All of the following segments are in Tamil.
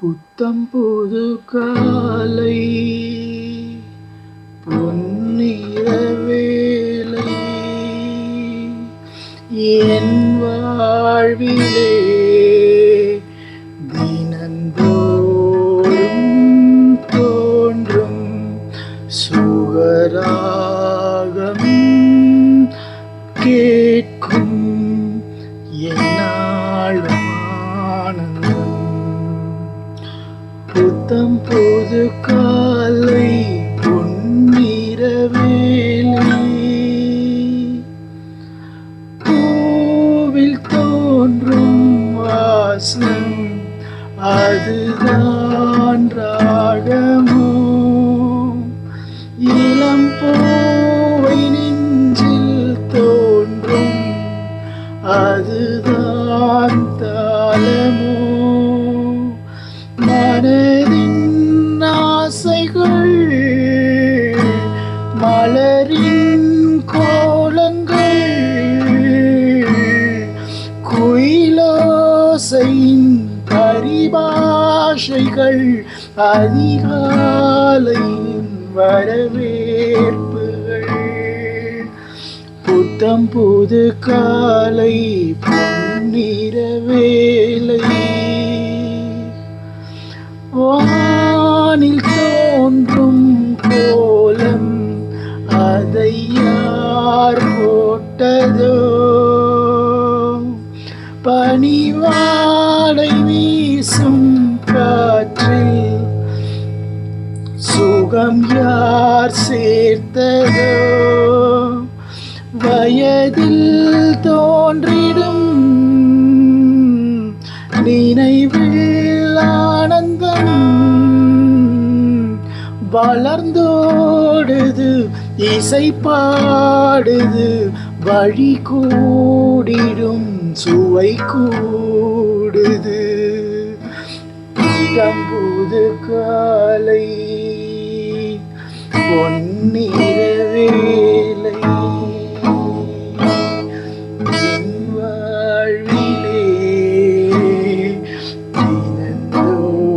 புத்தம் புது காலை பொன்னிற வேளை என் வாழ்விலே தினந்தோறும் தோன்றும் சுகராகம் கேட்கும் என்னாலும் ஆனந்தம். புத்தம் புது காலை பொன்னிற வேளை பூவில் தோன்றும் வாசம் அதுதான் ராகமோ, இளம் பூவை நெஞ்சில் தோன்றும் அதுதான் தாளமோ, மனதின் ஆசைகள் மலரின் கோலங்கள் குயிலோசையின் பரிபாஷைகள் அதிகாலையின் வரவேற்புகள். புத்தம் புது காலை பொன்னிற வேளை வானில் தோன்றும் கோலம் அதை யார் போட்டதோ, பனிவாடை வீசும் காற்றில் சுகம் யார் சேர்த்ததோ, வயதில் தோன்றிடும் நினைவில் ஆனந்தம் வளர்ந்தோடுது இசை பாடுது, வழி கூடிடும் சுவை கூடுது. புது காலை பொன்னிற வேளை என் வாழ்விலே தினந்தோறும்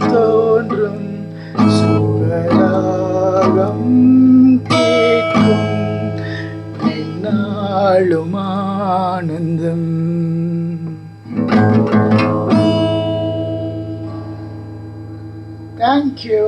தோன்றும் சுகராகம் கேட்கும் என்னாலும் ஆனந்தம். Thank you.